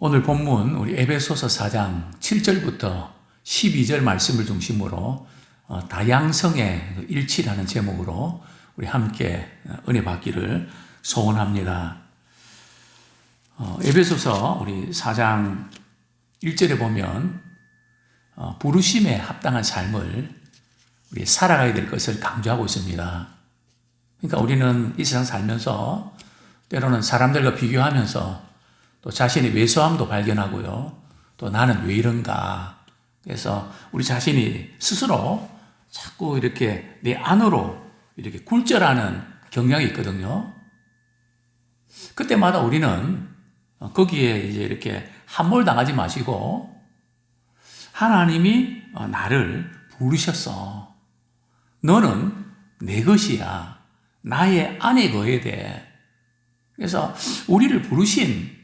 오늘 본문 우리 에베소서 4장 7절부터 12절 말씀을 중심으로 다양성의 일치라는 제목으로 우리 함께 은혜 받기를 소원합니다. 에베소서 우리 4장 1절에 보면 부르심에 합당한 삶을 우리 살아가야 될 것을 강조하고 있습니다. 그러니까 우리는 이 세상 살면서 때로는 사람들과 비교하면서 또 자신의 왜소함도 발견하고요. 또 나는 왜 이런가. 그래서 우리 자신이 스스로 자꾸 이렇게 내 안으로 이렇게 굴절하는 경향이 있거든요. 그때마다 우리는 거기에 이제 이렇게 함몰당하지 마시고 하나님이 나를 부르셨어. 너는 내 것이야. 나의 안에 거해야 돼. 그래서 우리를 부르신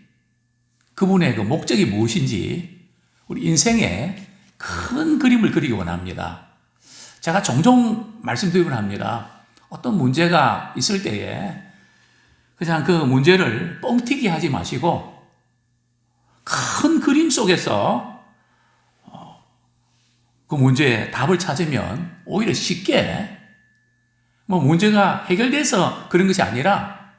그분의 그 목적이 무엇인지 우리 인생의 큰 그림을 그리기 원합니다. 제가 종종 말씀드리곤 합니다. 어떤 문제가 있을 때에 그냥 그 문제를 뻥튀기 하지 마시고 큰 그림 속에서 그 문제의 답을 찾으면 오히려 쉽게 문제가 해결돼서 그런 것이 아니라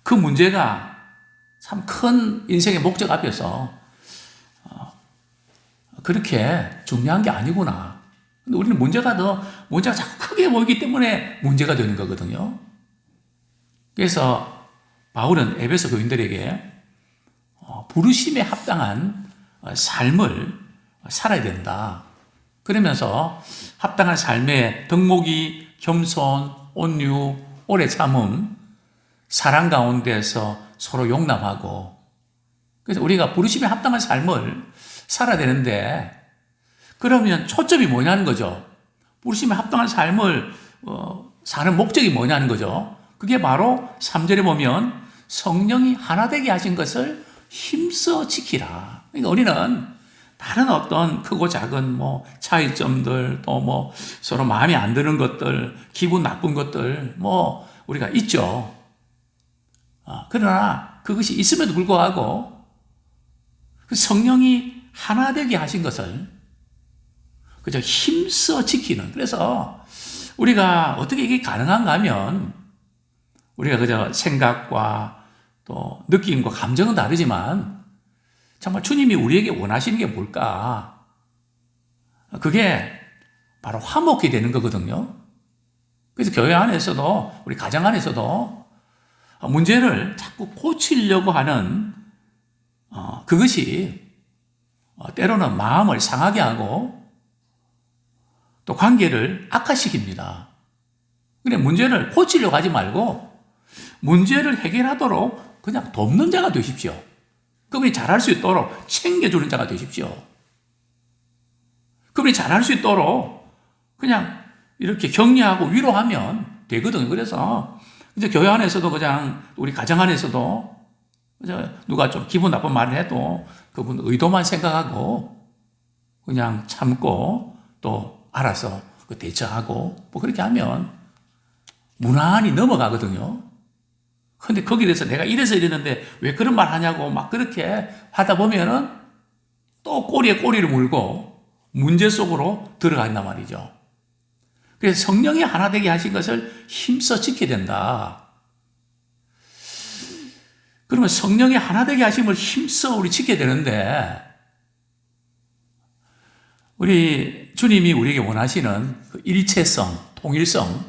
그 문제가 참 큰 인생의 목적 앞에서 그렇게 중요한 게 아니구나. 근데 우리는 문제가 자꾸 크게 보이기 때문에 문제가 되는 거거든요. 그래서 바울은 에베소 교인들에게 부르심에 합당한 삶을 살아야 된다. 그러면서 합당한 삶의 덕목이 겸손, 온유, 오래 참음, 사랑 가운데서 서로 용납하고, 그래서 우리가 부르심에 합당한 삶을 살아야 되는데, 그러면 초점이 뭐냐는 거죠. 부르심에 합당한 삶을 사는 목적이 뭐냐는 거죠. 그게 바로 3절에 보면 성령이 하나 되게 하신 것을 힘써 지키라. 그러니까 우리는 다른 어떤 크고 작은 차이점들, 또 서로 마음에 안 드는 것들, 기분 나쁜 것들, 우리가 있죠. 그러나 그것이 있음에도 불구하고 성령이 하나 되게 하신 것을 그저 힘써 지키는. 그래서 우리가 어떻게 이게 가능한가 하면 우리가 그저 생각과 또 느낌과 감정은 다르지만 정말 주님이 우리에게 원하시는 게 뭘까? 그게 바로 화목이 되는 거거든요. 그래서 교회 안에서도 우리 가정 안에서도 문제를 자꾸 고치려고 하는 그것이 때로는 마음을 상하게 하고 또 관계를 악화시킵니다. 그래, 문제를 고치려고 하지 말고 문제를 해결하도록 그냥 돕는 자가 되십시오. 그분이 잘할 수 있도록 챙겨주는 자가 되십시오. 그분이 잘할 수 있도록 그냥 이렇게 격려하고 위로하면 되거든요. 그래서 이제 교회 안에서도 그냥 우리 가정 안에서도 누가 좀 기분 나쁜 말을 해도 그분 의도만 생각하고 그냥 참고 또 알아서 대처하고 그렇게 하면 무난히 넘어가거든요. 근데 거기에 대해서 내가 이래서 이랬는데 왜 그런 말 하냐고 막 그렇게 하다 보면은 또 꼬리에 꼬리를 물고 문제 속으로 들어간단 말이죠. 그래서 성령이 하나 되게 하신 것을 힘써 지켜야 된다. 그러면 성령이 하나 되게 하심을 힘써 우리 지켜야 되는데 우리 주님이 우리에게 원하시는 그 일체성, 통일성,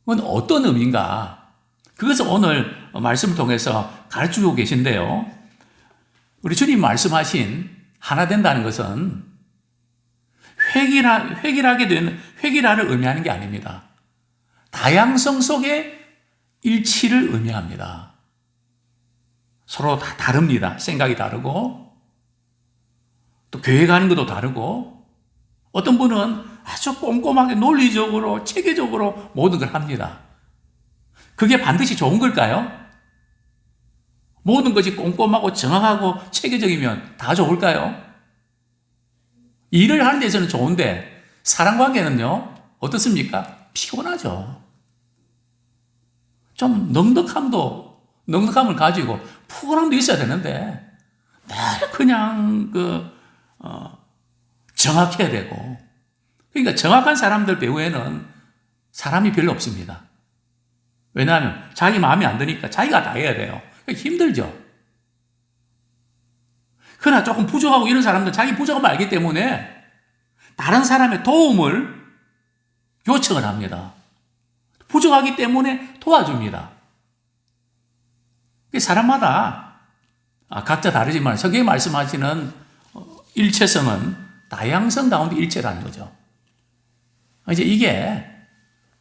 그건 어떤 의미인가? 그것을 오늘 말씀을 통해서 가르쳐주고 계신데요. 우리 주님 말씀하신 하나 된다는 것은 획일하게 되는 획일화를 의미하는 게 아닙니다. 다양성 속의 일치를 의미합니다. 서로 다 다릅니다. 생각이 다르고 또 교회 가는 것도 다르고 어떤 분은 아주 꼼꼼하게 논리적으로 체계적으로 모든 걸 합니다. 그게 반드시 좋은 걸까요? 모든 것이 꼼꼼하고 정확하고 체계적이면 다 좋을까요? 일을 하는 데서는 좋은데 사랑관계는요 어떻습니까? 피곤하죠. 좀 넉넉함을 가지고 푸근함도 있어야 되는데 늘 그냥 정확해야 되고, 그러니까 정확한 사람들 배후에는 사람이 별로 없습니다. 왜냐하면 자기 마음이 안 드니까 자기가 다 해야 돼요. 그러니까 힘들죠. 그러나 조금 부족하고 이런 사람들은 자기 부족함을 알기 때문에 다른 사람의 도움을 요청을 합니다. 부족하기 때문에 도와줍니다. 사람마다 각자 다르지만 성경이 말씀하시는 일체성은 다양성 가운데 일체라는 거죠. 이제 이게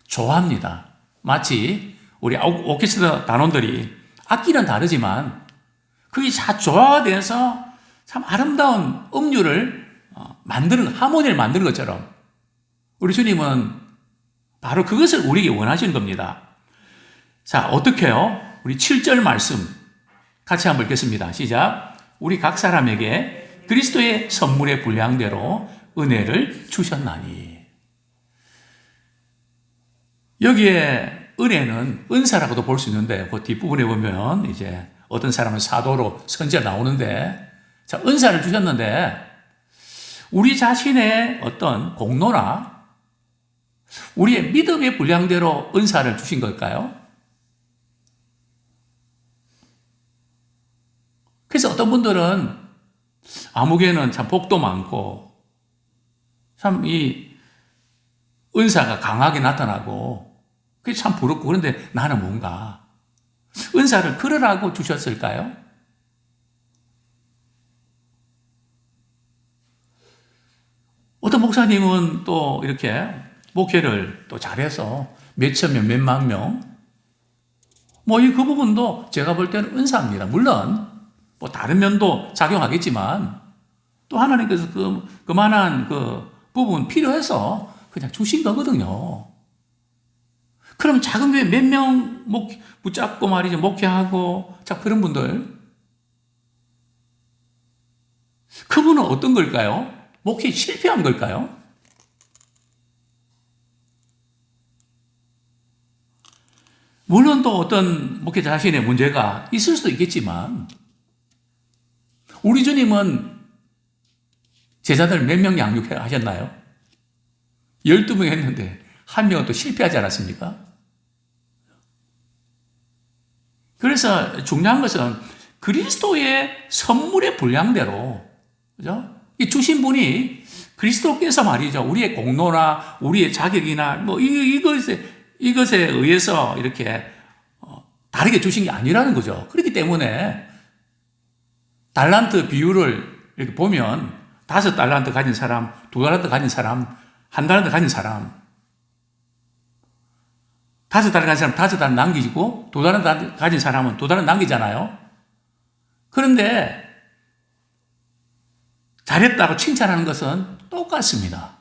조화입니다. 마치 우리 오케스트라 단원들이 악기는 다르지만 그게 다 조화돼서 참 아름다운 음률을 하모니를 만드는 것처럼 우리 주님은 바로 그것을 우리에게 원하시는 겁니다. 자, 어떻게요? 우리 7절 말씀 같이 한번 읽겠습니다. 시작. 우리 각 사람에게 그리스도의 선물의 분량대로 은혜를 주셨나니. 여기에 은혜는 은사라고도 볼 수 있는데 그 뒷부분에 보면 이제 어떤 사람은 사도로 선지자 나오는데, 자, 은사를 주셨는데 우리 자신의 어떤 공로나 우리의 믿음의 분량대로 은사를 주신 걸까요? 그래서 어떤 분들은 아무개는 참 복도 많고 참 이 은사가 강하게 나타나고 그게 참 부럽고, 그런데 나는 뭔가 은사를 그러라고 주셨을까요? 어떤 목사님은 또 이렇게 목회를 또 잘해서 몇천 명, 몇만 명, 그 부분도 제가 볼 때는 은사입니다. 물론 뭐 다른 면도 작용하겠지만 또 하나님께서 그만한 부분 필요해서 그냥 주신 거거든요. 그럼 작은 교회 몇 명 붙잡고 말이죠, 목회하고, 자, 그런 분들, 그분은 어떤 걸까요? 목회 실패한 걸까요? 물론 또 어떤 목회자 자신의 문제가 있을 수도 있겠지만 우리 주님은 제자들 몇 명 양육하셨나요? 12명 했는데 한 명은 또 실패하지 않았습니까? 그래서 중요한 것은 그리스도의 선물의 분량대로, 그죠? 이 주신 분이 그리스도께서 말이죠, 우리의 공로나 우리의 자격이나 이것에 의해서 이렇게 다르게 주신 게 아니라는 거죠. 그렇기 때문에 달란트 비율을 이렇게 보면 5달란트 가진 사람, 2달란트 가진 사람, 1달란트 가진 사람, 5달란트 가진 사람 5달란트 남기고 2달란트 가진 사람은 2달란트 남기잖아요. 그런데 잘했다고 칭찬하는 것은 똑같습니다.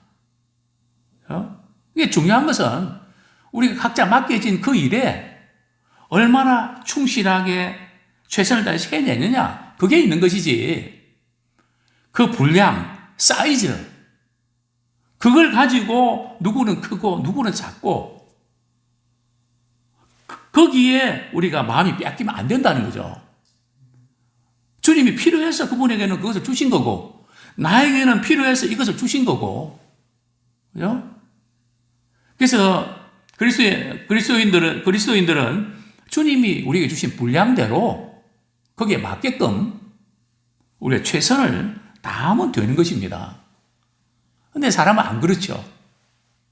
이게 중요한 것은 우리가 각자 맡겨진 그 일에 얼마나 충실하게 최선을 다해서 해내느냐, 그게 있는 것이지, 그 분량, 사이즈, 그걸 가지고 누구는 크고 누구는 작고 거기에 우리가 마음이 뺏기면 안 된다는 거죠. 주님이 필요해서 그분에게는 그것을 주신 거고 나에게는 필요해서 이것을 주신 거고, 그죠? 그래서 그리스도인들은 주님이 우리에게 주신 분량대로 거기에 맞게끔 우리가 최선을 다하면 되는 것입니다. 근데 사람은 안 그렇죠.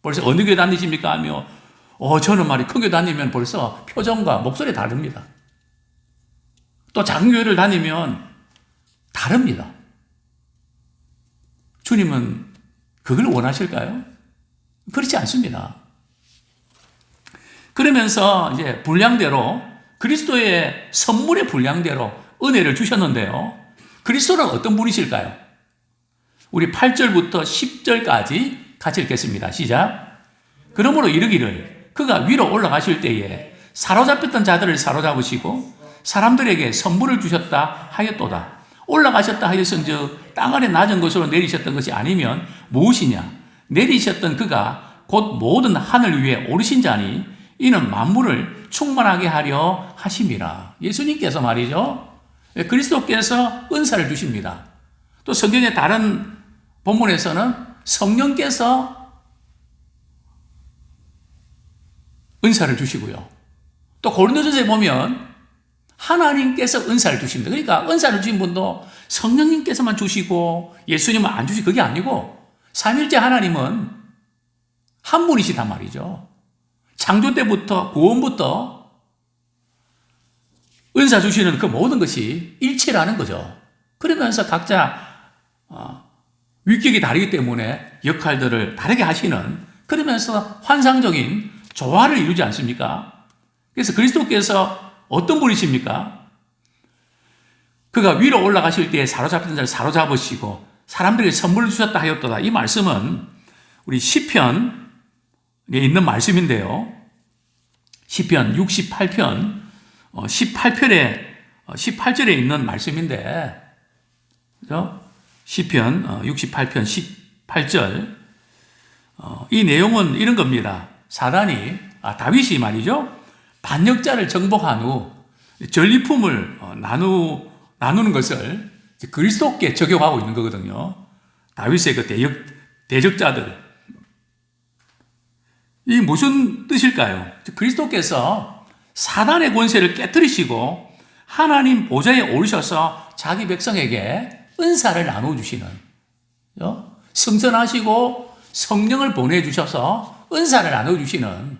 벌써 어느 교회 다니십니까? 하며 저는 말이 큰 교회 다니면 벌써 표정과 목소리 다릅니다. 또 작은 교회를 다니면 다릅니다. 주님은 그걸 원하실까요? 그렇지 않습니다. 그러면서 이제 분량대로 그리스도의 선물의 분량대로 은혜를 주셨는데요. 그리스도는 어떤 분이실까요? 우리 8절부터 10절까지 같이 읽겠습니다. 시작. 그러므로 이르기를 그가 위로 올라가실 때에 사로잡혔던 자들을 사로잡으시고 사람들에게 선물을 주셨다 하였도다. 올라가셨다 하였은즉 땅 아래 낮은 곳으로 내리셨던 것이 아니면 무엇이냐? 내리셨던 그가 곧 모든 하늘 위에 오르신 자니 이는 만물을 충만하게 하려 하심이라. 예수님께서 말이죠, 그리스도께서 은사를 주십니다. 또 성경의 다른 본문에서는 성령께서 은사를 주시고요. 또 고린도전서에 보면 하나님께서 은사를 주십니다. 그러니까 은사를 주신 분도 성령님께서만 주시고 예수님은 안 주시고 그게 아니고 삼일째 하나님은 한 분이시단 말이죠. 창조 때부터 구원부터 은사 주시는 그 모든 것이 일치라는 거죠. 그러면서 각자 위격이 다르기 때문에 역할들을 다르게 하시는, 그러면서 환상적인 조화를 이루지 않습니까? 그래서 그리스도께서 어떤 분이십니까? 그가 위로 올라가실 때에 사로잡힌 자를 사로잡으시고 사람들에게 선물을 주셨다 하였도다. 이 말씀은 우리 시편에 있는 말씀인데요. 시편 68편 18절에 있는 말씀인데, 그죠? 시편 68편 18절, 이 내용은 이런 겁니다. 사단이, 다윗이 말이죠, 반역자를 정복한 후 전리품을 나누는 것을 그리스도께 적용하고 있는 거거든요. 다윗의 그 대적자들. 이 무슨 뜻일까요? 그리스도께서 사단의 권세를 깨뜨리시고 하나님 보좌에 오르셔서 자기 백성에게 은사를 나눠주시는, 승천하시고 성령을 보내주셔서 은사를 나눠주시는,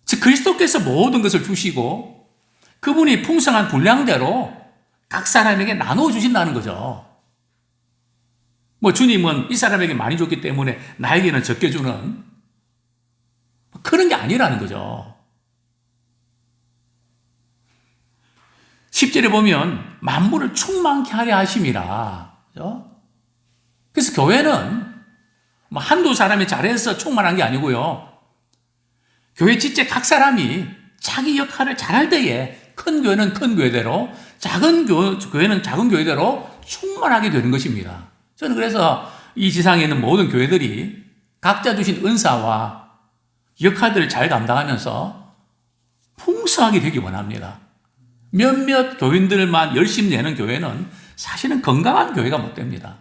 즉 그리스도께서 모든 것을 주시고 그분이 풍성한 분량대로 각 사람에게 나눠주신다는 거죠. 뭐 주님은 이 사람에게 많이 줬기 때문에 나에게는 적게 주는 그런 게 아니라는 거죠. 10절에 보면 만물을 충만케 하려 하심이라. 그래서 교회는 뭐 한두 사람이 잘해서 충만한 게 아니고요. 교회 지체 각 사람이 자기 역할을 잘할 때에 큰 교회는 큰 교회대로, 작은 교회는 작은 교회대로 충만하게 되는 것입니다. 저는 그래서 이 지상에 있는 모든 교회들이 각자 주신 은사와 역할들을 잘 감당하면서 풍성하게 되기 원합니다. 몇몇 교인들만 열심히 내는 교회는 사실은 건강한 교회가 못 됩니다.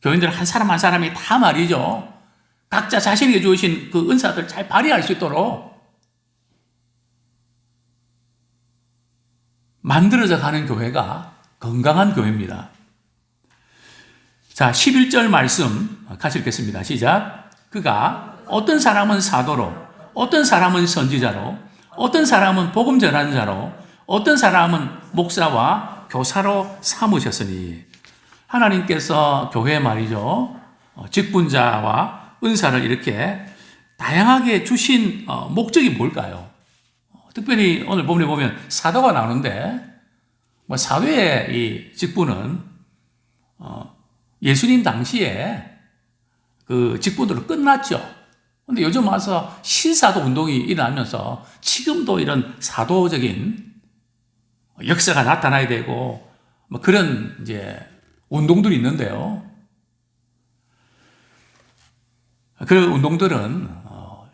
교인들 한 사람 한 사람이 다 말이죠, 각자 자신에게 주신 그 은사들을 잘 발휘할 수 있도록 만들어져 가는 교회가 건강한 교회입니다. 자, 11절 말씀 같이 읽겠습니다. 시작. 그가 어떤 사람은 사도로, 어떤 사람은 선지자로, 어떤 사람은 복음 전하는 자로, 어떤 사람은 목사와 교사로 삼으셨으니. 하나님께서 교회에 말이죠, 직분자와 은사를 이렇게 다양하게 주신 목적이 뭘까요? 특별히 오늘 본문에 보면 사도가 나오는데, 사도의 이 직분은 예수님 당시에 그 직분으로 끝났죠. 근데 요즘 와서 신사도 운동이 일어나면서 지금도 이런 사도적인 역사가 나타나야 되고 그런 이제 운동들이 있는데요. 그런 운동들은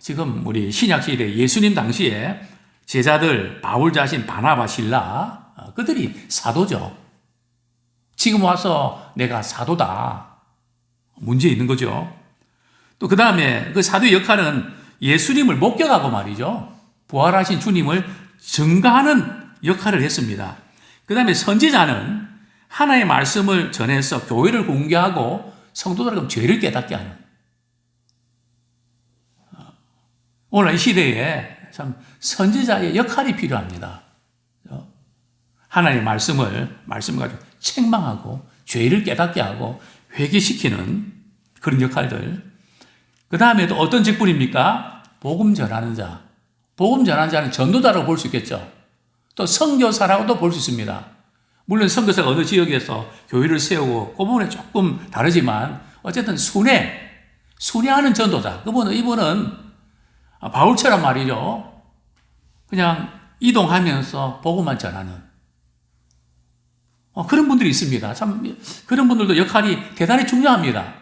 지금 우리 신약시대 예수님 당시에 제자들 바울 자신 바나바 실라 그들이 사도죠. 지금 와서 내가 사도다, 문제 있는 거죠. 또 그 다음에 그 사도의 역할은 예수님을 목격하고 말이죠, 부활하신 주님을 증거하는 역할을 했습니다. 그 다음에 선지자는 하나님의 말씀을 전해서 교회를 공개하고 성도들에게 죄를 깨닫게 하는, 오늘 이 시대에 참 선지자의 역할이 필요합니다. 하나님의 말씀을 가지고 책망하고 죄를 깨닫게 하고 회개시키는 그런 역할들. 그 다음에 또 어떤 직분입니까? 복음 전하는 자. 복음 전하는 자는 전도자라고 볼 수 있겠죠. 또 선교사라고도 볼 수 있습니다. 물론 선교사가 어느 지역에서 교회를 세우고 그 부분에 조금 다르지만 어쨌든 순회하는 전도자. 이분은 바울처럼 말이죠, 그냥 이동하면서 복음만 전하는 그런 분들이 있습니다. 참 그런 분들도 역할이 대단히 중요합니다.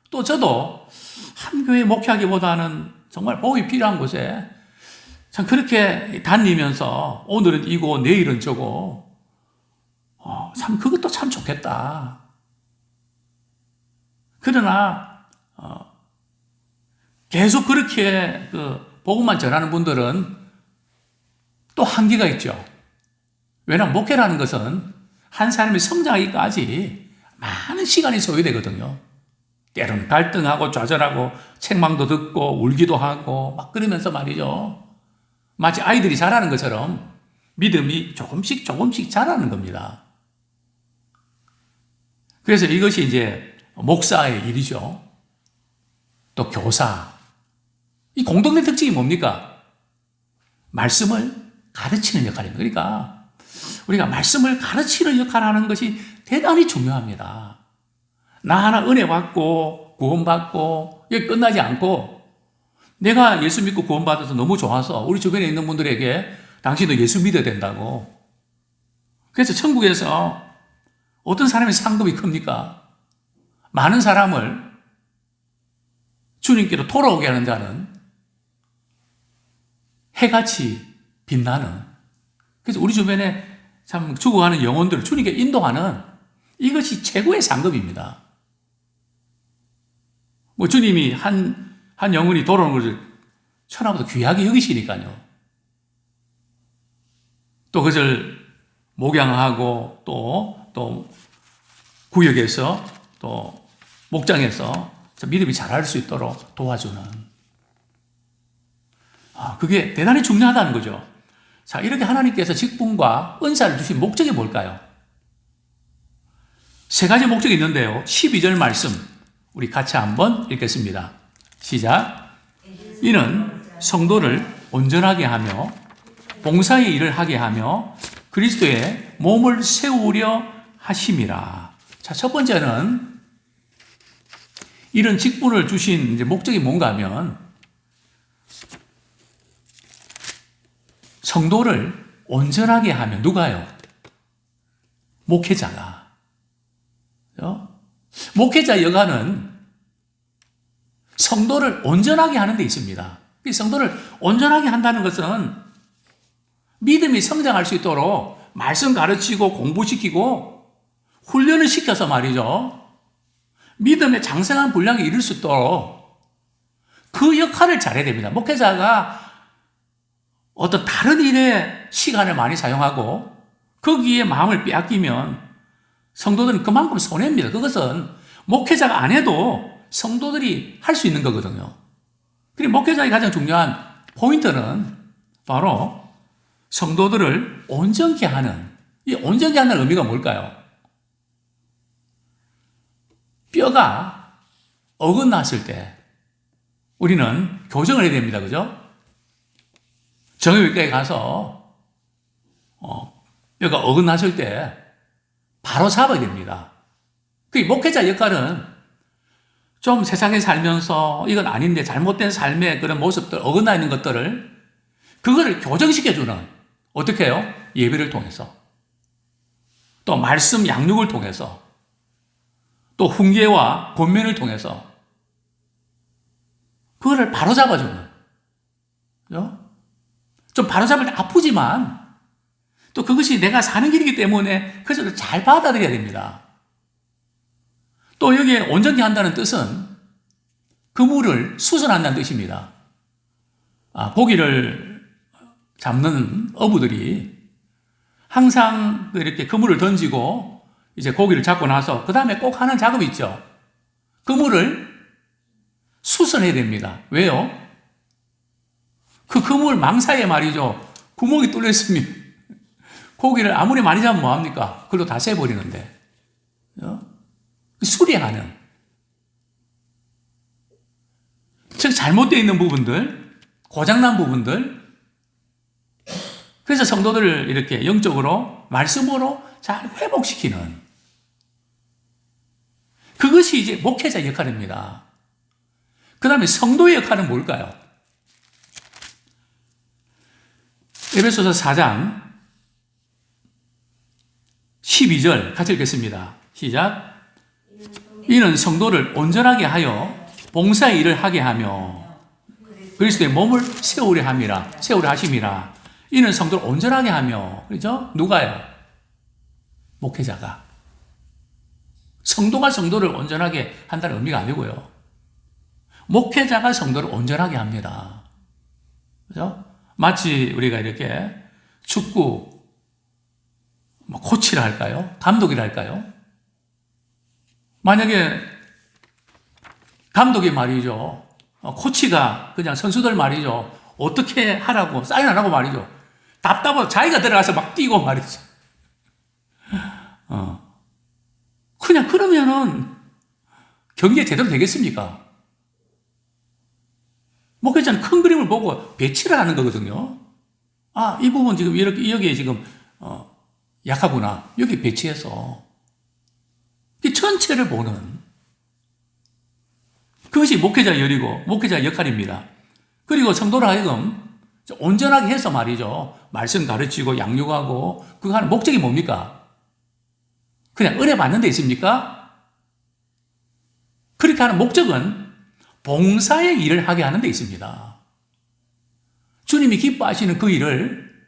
또 저도 한 교회 목회하기보다는 정말 복음이 필요한 곳에 참 그렇게 다니면서 오늘은 이고 내일은 저고 참 그것도 참 좋겠다. 그러나 계속 그렇게 복음만 전하는 분들은 또 한계가 있죠. 왜냐하면 목회라는 것은 한 사람이 성장하기까지 많은 시간이 소요되거든요. 때로는 갈등하고 좌절하고 책망도 듣고 울기도 하고 막 그러면서 말이죠. 마치 아이들이 자라는 것처럼 믿음이 조금씩 자라는 겁니다. 그래서 이것이 이제 목사의 일이죠. 또 교사. 이 공동된 특징이 뭡니까? 말씀을 가르치는 역할입니다. 그러니까 우리가 말씀을 가르치는 역할을 하는 것이 대단히 중요합니다. 나 하나 은혜 받고 구원받고 여기 끝나지 않고 내가 예수 믿고 구원받아서 너무 좋아서 우리 주변에 있는 분들에게 당신도 예수 믿어야 된다고. 그래서 천국에서 어떤 사람의 상급이 큽니까? 많은 사람을 주님께로 돌아오게 하는 자는 해같이 빛나는, 그래서 우리 주변에 참 죽어가는 영혼들을 주님께 인도하는 이것이 최고의 상급입니다. 뭐 주님이 한 영혼이 돌아오는 것을 천하보다 귀하게 여기시니까요. 또 그것을 목양하고 또 구역에서 또 목장에서 믿음이 자랄 수 있도록 도와주는, 그게 대단히 중요하다는 거죠. 자, 이렇게 하나님께서 직분과 은사를 주신 목적이 뭘까요? 세 가지 목적이 있는데요. 12절 말씀 우리 같이 한번 읽겠습니다. 시작. 이는 성도를 온전하게 하며 봉사의 일을 하게 하며 그리스도의 몸을 세우려 하심이라. 자, 첫 번째는 이런 직분을 주신 이제 목적이 뭔가 하면 성도를 온전하게 하면 누가요? 목회자가. 목회자 여가는 성도를 온전하게 하는 데 있습니다. 성도를 온전하게 한다는 것은 믿음이 성장할 수 있도록 말씀 가르치고 공부시키고 훈련을 시켜서 말이죠. 믿음의 장성한 분량에 이를 수 있도록 그 역할을 잘해야 됩니다. 목회자가 어떤 다른 일에 시간을 많이 사용하고 거기에 마음을 빼앗기면 성도들은 그만큼 손해입니다. 그것은 목회자가 안 해도 성도들이 할 수 있는 거거든요. 그리고 목회자의 가장 중요한 포인트는 바로 성도들을 온전케 하는, 이 온전케 하는 의미가 뭘까요? 뼈가 어긋났을 때 우리는 교정을 해야 됩니다. 그죠? 정형외과에 가서 뼈가 어긋났을 때 바로 잡아야 됩니다. 그 목회자 역할은 좀 세상에 살면서 이건 아닌데 잘못된 삶의 그런 모습들, 어긋나 있는 것들을 그거를 교정시켜주는, 어떻게 해요? 예배를 통해서, 또 말씀 양육을 통해서, 또 훈계와 권면을 통해서 그거를 바로 잡아주는, 그죠? 좀 바로잡을 때 아프지만 또 그것이 내가 사는 길이기 때문에 그것을 잘 받아들여야 됩니다. 또 여기에 온전히 한다는 뜻은 그물을 수선한다는 뜻입니다. 고기를 잡는 어부들이 항상 이렇게 그물을 던지고 이제 고기를 잡고 나서 그 다음에 꼭 하는 작업이 있죠. 그물을 수선해야 됩니다. 왜요? 그 그물 망사에 말이죠. 구멍이 뚫려 있으면 고기를 아무리 많이 잡으면 뭐합니까? 그걸로 다 새버리는데. 수리하는. 즉, 잘못되어 있는 부분들, 고장난 부분들. 그래서 성도들을 이렇게 영적으로, 말씀으로 잘 회복시키는. 그것이 이제 목회자 역할입니다. 그 다음에 성도의 역할은 뭘까요? 에베소서 4장 12절 같이 읽겠습니다. 시작. 이는 성도를 온전하게 하여 봉사의 일을 하게 하며 그리스도의 몸을 세우려 함이라, 세우려 하심이라. 이는 성도를 온전하게 하며, 그죠? 누가요? 목회자가. 성도가 성도를 온전하게 한다는 의미가 아니고요. 목회자가 성도를 온전하게 합니다. 그죠? 마치 우리가 이렇게 축구, 코치라 할까요? 감독이라 할까요? 만약에 감독이 말이죠. 코치가 그냥 선수들 말이죠. 어떻게 하라고 사인 안 하고 말이죠. 답답하고 자기가 들어가서 막 뛰고 말이죠. 그냥 그러면은 경기에 제대로 되겠습니까? 목회자는 큰 그림을 보고 배치를 하는 거거든요. 아, 이 부분 지금 이렇게 여기에 지금 약하구나. 여기 배치해서 이 전체를 보는 그것이 목회자 열이고 목회자 역할입니다. 그리고 성도를 하여금 온전하게 해서 말이죠. 말씀 가르치고 양육하고 그거 하는 목적이 뭡니까? 그냥 은혜 받는 데 있습니까? 그렇게 하는 목적은 봉사의 일을 하게 하는 데 있습니다. 주님이 기뻐하시는 그 일을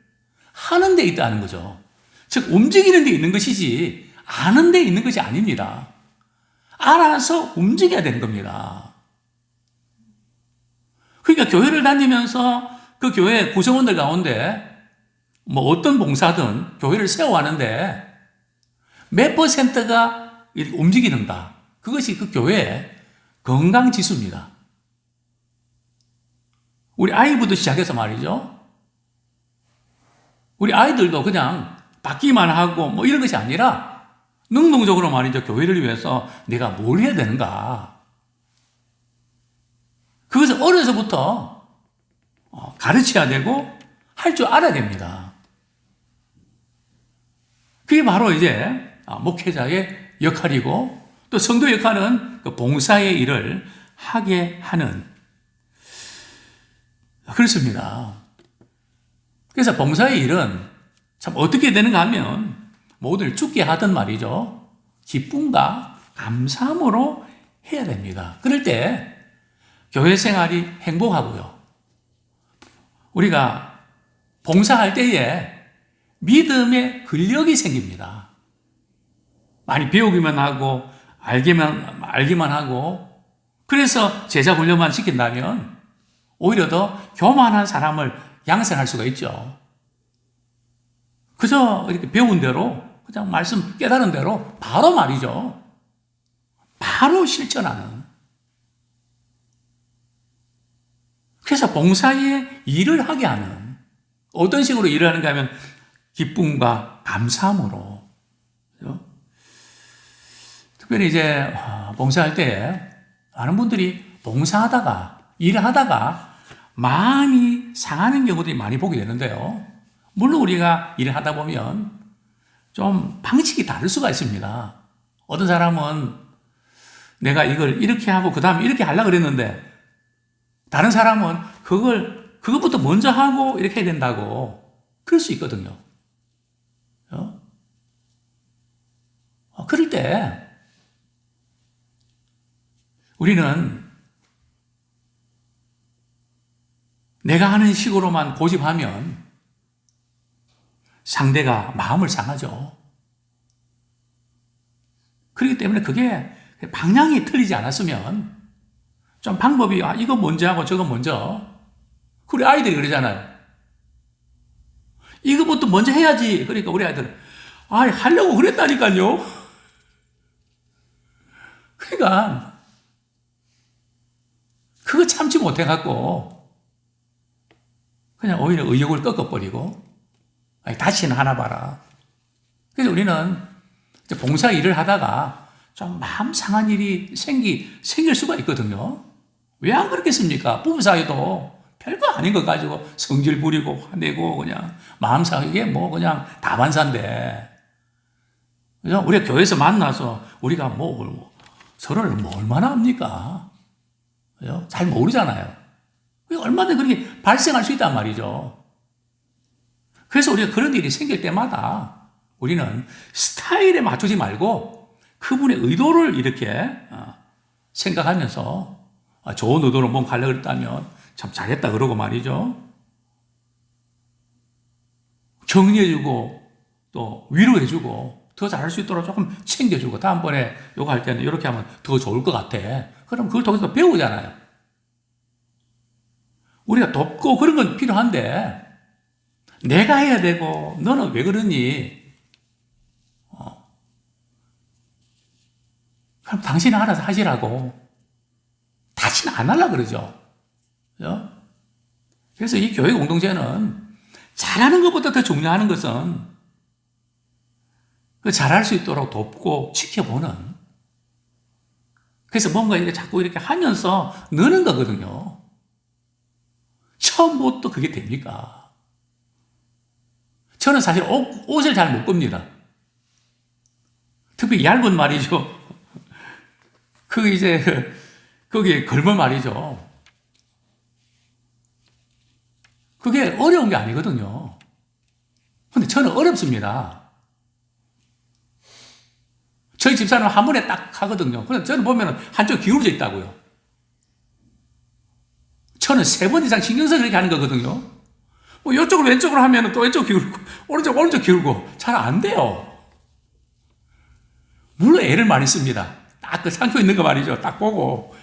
하는 데 있다는 거죠. 즉 움직이는 데 있는 것이지 아는 데 있는 것이 아닙니다. 알아서 움직여야 되는 겁니다. 그러니까 교회를 다니면서 그 교회 구성원들 가운데 뭐 어떤 봉사든 교회를 세워가는데 몇 %가 움직이는가? 그것이 그 교회의 건강 지수입니다. 우리 아이부터 시작해서 말이죠. 우리 아이들도 그냥 받기만 하고 뭐 이런 것이 아니라 능동적으로 말이죠. 교회를 위해서 내가 뭘 해야 되는가? 그것을 어려서부터 가르쳐야 되고 할 줄 알아야 됩니다. 그게 바로 이제 목회자의 역할이고 또 성도 역할은 그 봉사의 일을 하게 하는 그렇습니다. 그래서 봉사의 일은 참 어떻게 되는가 하면 모두를 죽게 하던 말이죠. 기쁨과 감사함으로 해야 됩니다. 그럴 때 교회 생활이 행복하고요. 우리가 봉사할 때에 믿음의 근력이 생깁니다. 많이 배우기만 하고 알기만 하고 그래서 제자 훈련만 시킨다면 오히려 더 교만한 사람을 양산할 수가 있죠. 그저 이렇게 배운 대로 그냥 말씀 깨달은 대로 바로 말이죠. 바로 실천하는. 그래서 봉사의 일을 하게 하는. 어떤 식으로 일을 하는가 하면 기쁨과 감사함으로. 그렇죠? 특별히 이제 봉사할 때 많은 분들이 봉사하다가 일을 하다가 많이 상하는 경우들이 많이 보게 되는데요. 물론 우리가 일을 하다 보면 좀 방식이 다를 수가 있습니다. 어떤 사람은 내가 이걸 이렇게 하고 그 다음에 이렇게 하려고 그랬는데 다른 사람은 그것부터 먼저 하고 이렇게 해야 된다고 그럴 수 있거든요. 그럴 때 우리는 내가 하는 식으로만 고집하면 상대가 마음을 상하죠. 그렇기 때문에 그게 방향이 틀리지 않았으면 좀 방법이 이거 먼저 하고 저거 먼저. 우리 아이들이 그러잖아요. 이거부터 먼저 해야지. 그러니까 우리 아이들은 하려고 그랬다니까요. 그러니까 그거 참지 못해갖고 그냥 오히려 의욕을 꺾어버리고 다시는 하나 봐라. 그래서 우리는 봉사 일을 하다가 좀 마음 상한 일이 생길 수가 있거든요. 왜 안 그렇겠습니까? 부부 사이도 별거 아닌 거 가지고 성질 부리고 화내고 그냥 마음 상하게 뭐 그냥 다반사인데. 그죠? 우리가 교회에서 만나서 우리가 서로를 얼마나 합니까? 그죠? 잘 모르잖아요. 얼마든지 그렇게 발생할 수 있단 말이죠. 그래서 우리가 그런 일이 생길 때마다 우리는 스타일에 맞추지 말고 그분의 의도를 이렇게 생각하면서 좋은 의도로 뭔가 하려고 했다면 참 잘했다 그러고 말이죠. 격려해주고 또 위로해주고 더 잘할 수 있도록 조금 챙겨주고 다음번에 요거 할 때는 이렇게 하면 더 좋을 것 같아. 그럼 그걸 통해서 배우잖아요. 우리가 돕고 그런 건 필요한데 내가 해야 되고 너는 왜 그러니? 그럼 당신이 알아서 하시라고. 다시는 안 하려고 그러죠. 그래서 이 교회 공동체는 잘하는 것보다 더 중요한 것은 그 잘할 수 있도록 돕고 지켜보는. 그래서 뭔가 이렇게 자꾸 이렇게 하면서 느는 거거든요. 처음부터 그게 됩니까? 저는 사실 옷을 잘 못 겁니다. 특히 얇은 말이죠. 거기에 걸면 말이죠. 그게 어려운 게 아니거든요. 근데 저는 어렵습니다. 저희 집사람은 한 번에 딱 하거든요. 그런데 저는 보면 한쪽 기울어져 있다고요. 저는 3번 이상 신경 써서 그렇게 하는 거거든요. 뭐 이쪽으로 왼쪽으로 하면 또 왼쪽 기울고, 오른쪽 기울고. 잘 안 돼요. 물론 애를 많이 씁니다. 딱 그 상표 있는 거 말이죠. 딱 보고.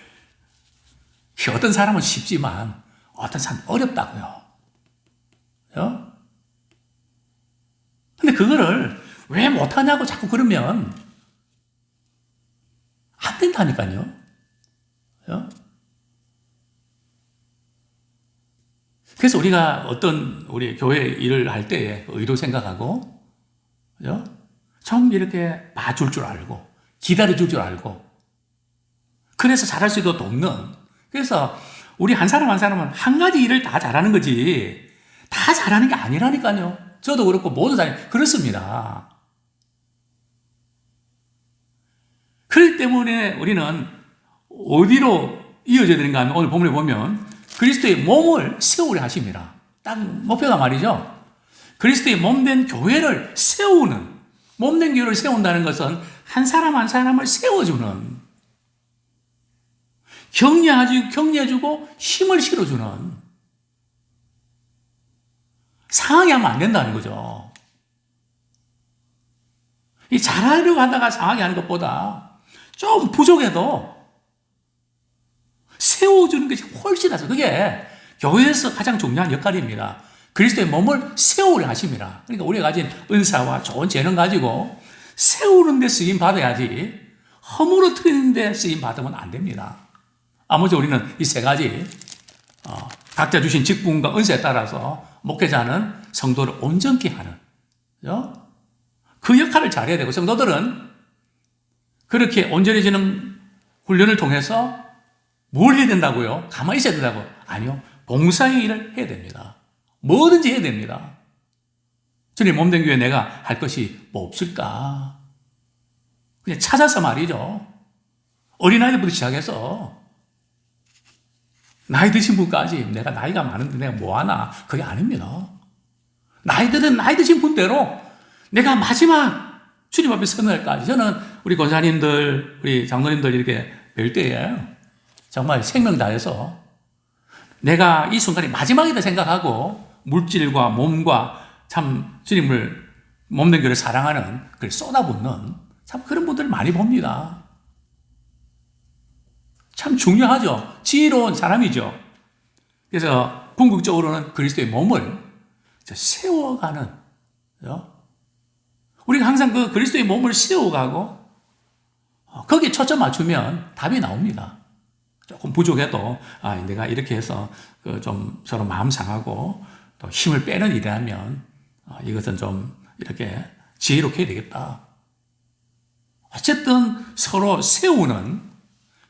어떤 사람은 쉽지만 어떤 사람은 어렵다고요. 근데 그거를 왜 못하냐고 자꾸 그러면 안 된다니까요. 그래서 우리가 우리 교회 일을 할 때에 의도 생각하고, 좀 이렇게 봐줄 줄 알고, 기다려줄 줄 알고, 그래서 잘할 수 있도록 돕는. 그래서 우리 한 사람 한 사람은 한 가지 일을 다 잘하는 거지, 다 잘하는 게 아니라니까요. 저도 그렇고, 모두 다 그렇습니다. 그렇기 때문에 우리는 어디로 이어져야 되는가 하면 오늘 본문에 보면 그리스도의 몸을 세우려 하십니다. 딱 목표가 말이죠. 그리스도의 몸된 교회를 세우는, 몸된 교회를 세운다는 것은 한 사람 한 사람을 세워주는, 격려해주고 힘을 실어주는, 상하게 하면 안 된다는 거죠. 이 잘하려고 하다가 상하게 하는 것보다 좀 부족해도 세워주는 것이 훨씬 낫죠. 그게 교회에서 가장 중요한 역할입니다. 그리스도의 몸을 세우려 하십니다. 그러니까 우리가 가진 은사와 좋은 재능 가지고 세우는 데 쓰임 받아야지 허물어뜨리는 데 쓰임 받으면 안 됩니다. 아무쪼 우리는 이 3가지 각자 주신 직분과 은사에 따라서 목회자는 성도를 온전케 하는 그 역할을 잘해야 되고, 성도들은 그렇게 온전해지는 훈련을 통해서 뭘 해야 된다고요? 가만히 있어야 된다고? 아니요. 봉사의 일을 해야 됩니다. 뭐든지 해야 됩니다. 주님 몸된 교회에 내가 할 것이 뭐 없을까? 그냥 찾아서 말이죠. 어린아이들부터 시작해서 나이 드신 분까지, 내가 나이가 많은데 내가 뭐하나? 그게 아닙니다. 나이들은 나이 드신 분대로 내가 마지막 주님 앞에 서는 날까지, 저는 우리 권사님들, 우리 장로님들 이렇게 뵐 때에 정말 생명 다해서 내가 이 순간이 마지막이다 생각하고 물질과 몸과 참 주님을 몸된 교회를 사랑하는 그걸 쏟아붓는 참 그런 분들을 많이 봅니다. 참 중요하죠. 지혜로운 사람이죠. 그래서 궁극적으로는 그리스도의 몸을 세워가는, 우리가 항상 그 그리스도의 몸을 세워가고 거기에 초점 맞추면 답이 나옵니다. 조금 부족해도 내가 이렇게 해서 좀 서로 마음 상하고 또 힘을 빼는 일이라면 이것은 좀 이렇게 지혜롭게 해야 되겠다. 어쨌든 서로 세우는,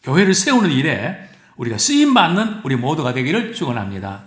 교회를 세우는 일에 우리가 쓰임받는 우리 모두가 되기를 축원합니다.